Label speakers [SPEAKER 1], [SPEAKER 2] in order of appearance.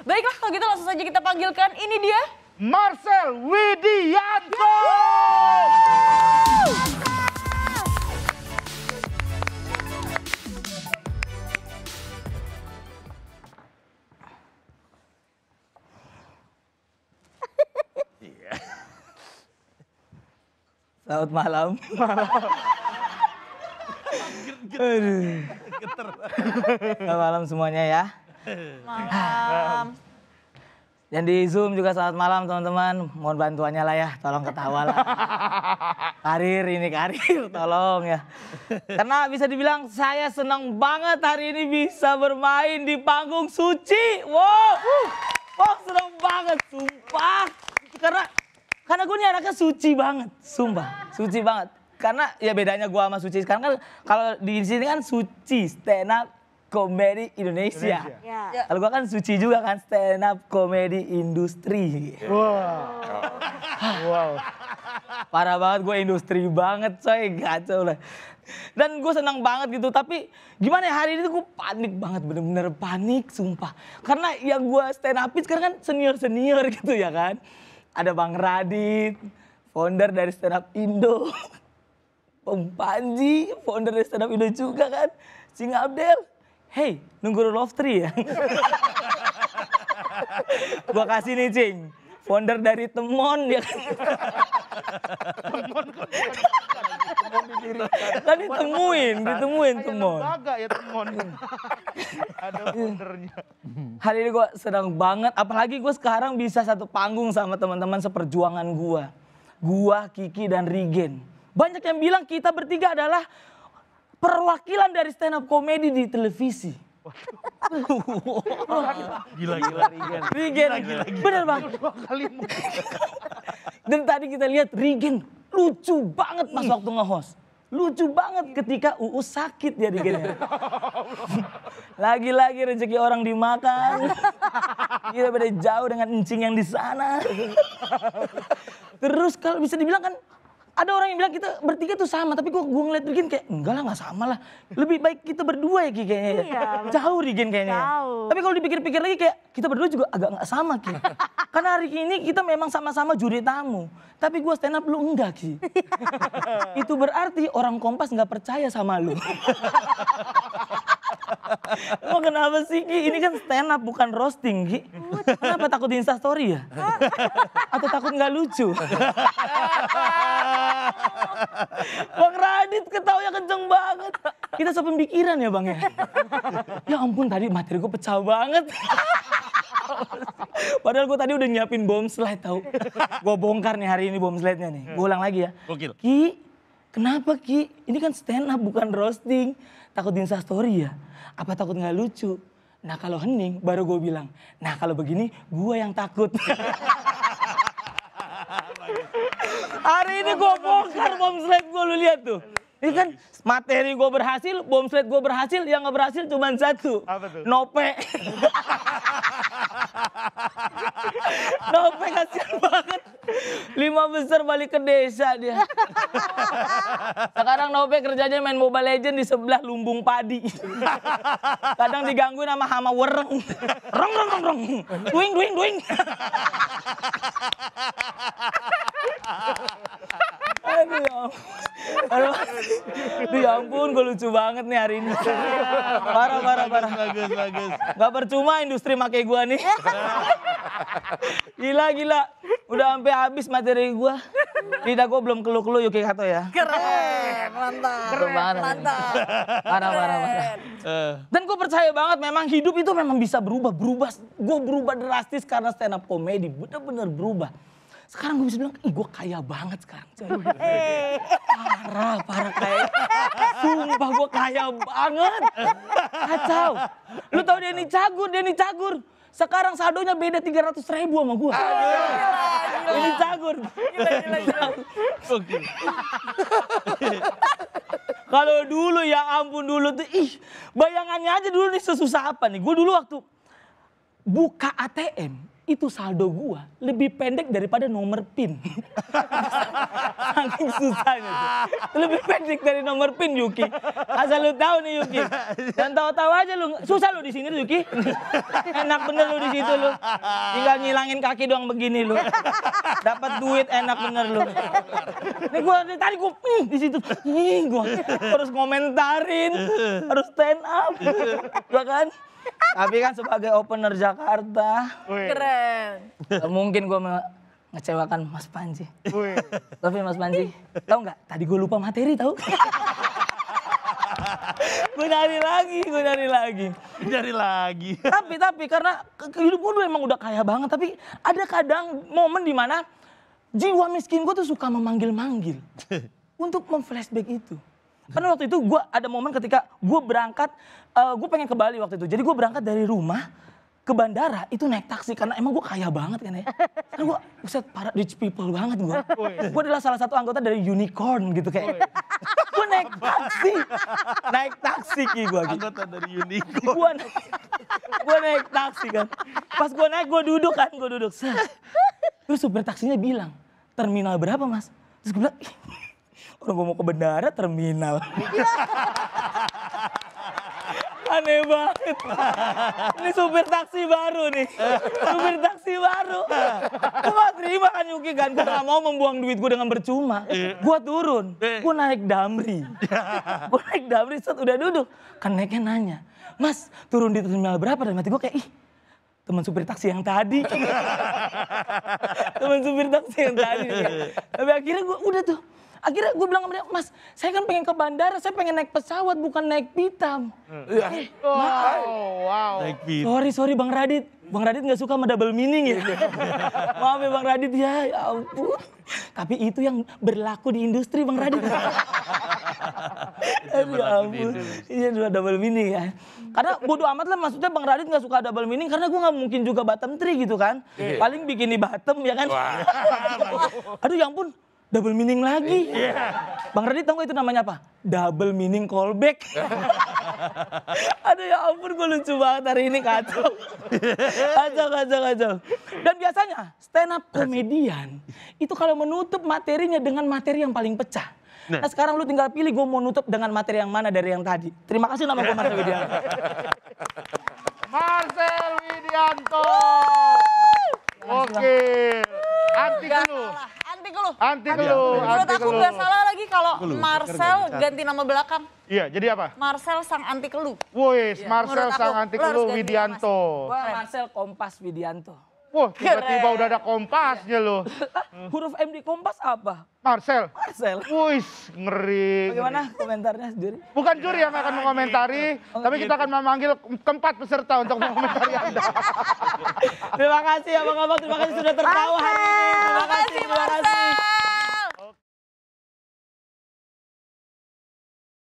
[SPEAKER 1] Baiklah kalau gitu langsung saja kita panggilkan, ini dia.
[SPEAKER 2] Marcel Widianto.
[SPEAKER 3] Selamat malam. Selamat malam semuanya ya.
[SPEAKER 1] Malam.
[SPEAKER 3] Yang di Zoom juga selamat malam teman-teman. Mohon bantuannya lah ya, tolong ketawa lah. Karir ini karir, tolong ya. Karena bisa dibilang saya senang banget hari ini bisa bermain di panggung Suci. Wow, senang banget, sumpah. Karena gue nih anaknya suci banget, sumpah, suci banget. Karena ya bedanya gue sama Suci sekarang kan kalau di sini kan Suci stand up komedi Indonesia.
[SPEAKER 1] Ya.
[SPEAKER 3] Kalau gue kan Suci juga kan stand up komedi industri.
[SPEAKER 2] Wow.
[SPEAKER 3] Parah banget, gue industri banget coy, kacau lah. Dan gue senang banget gitu, tapi gimana ya hari ini tuh gue panik banget, bener-bener panik sumpah. Karena yang gue stand upin sekarang kan senior-senior gitu ya kan. Ada Bang Radit, founder dari Stand Up Indo. Om Panji, founder dari Stand Up Indo juga kan. Cing Abdel, hey nunggu Rule of Three ya. Gua kasih nih Cing, founder dari Temon ya kan. Kan ditemuin Temon.
[SPEAKER 2] Lembaga ya Temon. Ada foundernya.
[SPEAKER 3] Hari ini gue senang banget, apalagi gue sekarang bisa satu panggung sama teman-teman seperjuangan gue. Gue, Kiki, dan Rigen. Banyak yang bilang kita bertiga adalah perwakilan dari stand up komedi di televisi.
[SPEAKER 2] Gila
[SPEAKER 3] Rigen, bener bang. Dan tadi kita lihat Rigen lucu banget pas waktu nge-host. Lucu banget ketika Uus sakit ya Rigen. Lagi-lagi rezeki orang dimakan. Kita beda jauh dengan encing yang di sana. Terus kalau bisa dibilang kan ada orang yang bilang kita bertiga tuh sama, tapi gue ngeliat Rigen kayak enggak lah, nggak sama lah. Lebih baik kita berdua ya Ki kayaknya.
[SPEAKER 1] Iya,
[SPEAKER 3] jauh Rigen kayaknya.
[SPEAKER 1] Jauh.
[SPEAKER 3] Tapi kalau dipikir-pikir lagi kayak kita berdua juga agak nggak sama Ki. Karena hari ini kita memang sama-sama juri tamu, tapi gue stand up lu enggak Ki. Itu berarti orang Kompas nggak percaya sama lu. Mau kenapa sih Ki? Ini kan stand up bukan roasting Ki. Kenapa takut di Instastory ya? Atau takut nggak lucu? Bang Radit ketawanya kenceng banget. Kita sepemikiran ya Bang ya. Ya ampun tadi materi gue pecah banget. Padahal gue tadi udah nyiapin bom slide tau. Gue bongkar nih hari ini bom slide-nya nih. Gue ulang lagi ya.
[SPEAKER 2] Gokil.
[SPEAKER 3] Ki, kenapa Ki? Ini kan stand up bukan roasting. Takut di Instastory ya? Apa takut nggak lucu? Nah kalau hening baru gue bilang, nah kalau begini gue yang takut. Hari ini gue bongkar bom slide gue, lu lihat tuh. Ini kan materi gue berhasil, bom slide gue berhasil, yang gak berhasil cuma satu.
[SPEAKER 2] Apa tuh?
[SPEAKER 3] Nope. Nope kasihan banget. 5 besar balik ke desa dia. Sekarang Nope kerjanya main Mobile Legends di sebelah lumbung padi. Kadang digangguin sama hama wereng. Rong rong rong rong. Duing duing duing. Aduh ya ampun. Aduh ya ampun, gue lucu banget nih hari ini. Parah.
[SPEAKER 2] Bagus.
[SPEAKER 3] Gak percuma industri make gue nih. Gila. Udah sampai habis materi gue. Lidah gue belum keluh-keluh Yuki Kato ya.
[SPEAKER 1] Keren, mantap.
[SPEAKER 3] Parah. Dan gue percaya banget memang hidup itu memang bisa berubah. Gue berubah drastis karena stand up comedy. Bener-bener berubah. Sekarang gue bisa bilang, ih gue kaya banget sekarang. Parah kaya. Sumpah gue kaya banget. Kacau. Lu tau Denny Cagur. Sekarang saldonya beda 300.000 sama gue. Denny Cagur. Gila. Kalau dulu ya ampun dulu tuh, bayangannya aja dulu nih sesusah apa nih. Gue dulu waktu buka ATM, itu saldo gua lebih pendek daripada nomor PIN. Saking susahnya tuh. Lebih pendek dari nomor PIN Yuki. Asal lu tahu nih Yuki. Dan tahu-tahu aja lu, susah lu di sini Yuki. Enak bener lu di situ lu. Tinggal ngilangin kaki doang begini lu. Dapat duit enak bener lu. Nih gua tadi gua di situ. Gua harus komentarin, harus stand up. Ya kan? Tapi kan sebagai opener Jakarta,
[SPEAKER 1] Keren.
[SPEAKER 3] mungkin gue mengecewakan Mas Panji.
[SPEAKER 2] Wih.
[SPEAKER 3] Tapi Mas Panji, tahu nggak? Tadi gue lupa materi tahu. Gue dari lagi.
[SPEAKER 2] Dari lagi.
[SPEAKER 3] Tapi karena hidup gue emang udah kaya banget. Tapi ada kadang momen dimana jiwa miskin gue tuh suka memanggil-manggil untuk memflashback itu. Karena waktu itu gue ada momen ketika gue berangkat, gue pengen ke Bali waktu itu. Jadi gue berangkat dari rumah ke bandara itu naik taksi karena emang gue kaya banget kan ya. Karena gue buset para rich people banget gue. Gue adalah salah satu anggota dari unicorn gitu kayak. Gue naik taksi ki gue gitu.
[SPEAKER 2] Anggota dari unicorn.
[SPEAKER 3] Gue naik taksi kan. Pas gue naik gue duduk. Terus supir taksinya bilang, terminal berapa mas? Terus gue bilang, orang gue mau ke bandara terminal. Aneh banget. Ini supir taksi baru nih. Gue gak terima kan Yuki kan. Gue gak mau membuang duit gue dengan percuma. Gue turun. Gue naik Damri. Set udah duduk. Kan naiknya nanya. Mas turun di terminal berapa? Dan mati gue kayak ih. Teman supir taksi yang tadi. Tapi akhirnya gue udah tuh. Akhirnya gue bilang sama dia, mas saya kan pengen ke bandara, saya pengen naik pesawat bukan naik pitam.
[SPEAKER 2] Wow.
[SPEAKER 4] Naik pit.
[SPEAKER 3] Sorry Bang Radit. Bang Radit gak suka sama double meaning ya. Maaf ya Bang Radit ya ampun. Tapi itu yang berlaku di industri Bang Radit. Aduh ya ampun. Iya double meaning ya. Karena bodo amat lah maksudnya Bang Radit gak suka double meaning karena gue gak mungkin juga bottom tree gitu kan. Paling bikin di bottom ya kan. Aduh ya ampun. Double meaning lagi. Bang Radit tahu gak itu namanya apa? Double meaning callback. Aduh ya ampun gue lucu banget hari ini kacau. Dan biasanya stand up komedian itu kalau menutup materinya dengan materi yang paling pecah. Nah sekarang lu tinggal pilih gue mau nutup dengan materi yang mana dari yang tadi. Terima kasih nama gue Marcel Widianto.
[SPEAKER 2] Marcel Widianto. Oke. Anti keluh.
[SPEAKER 1] Menurut aku gak salah lagi kalau Marcel ganti nama belakang.
[SPEAKER 2] Iya, jadi apa?
[SPEAKER 1] Marcel sang anti keluh.
[SPEAKER 2] Woi, Marcel
[SPEAKER 1] Menurut aku,
[SPEAKER 2] sang anti
[SPEAKER 1] lo harus
[SPEAKER 2] keluh
[SPEAKER 1] ganti
[SPEAKER 2] Widianto.
[SPEAKER 3] Gue Marcel Kompas Widianto.
[SPEAKER 2] Wah, tiba-tiba udah ada kompasnya loh.
[SPEAKER 3] Huruf M di Kompas apa?
[SPEAKER 2] Marcel. Wih, ngeri.
[SPEAKER 3] Bagaimana komentarnya sendiri?
[SPEAKER 2] Bukan juri yang akan mengomentari, tapi kita akan memanggil keempat peserta untuk mengomentari Anda.
[SPEAKER 3] Terima kasih abang-abang, terima kasih sudah tertawa hari ini. Terima kasih.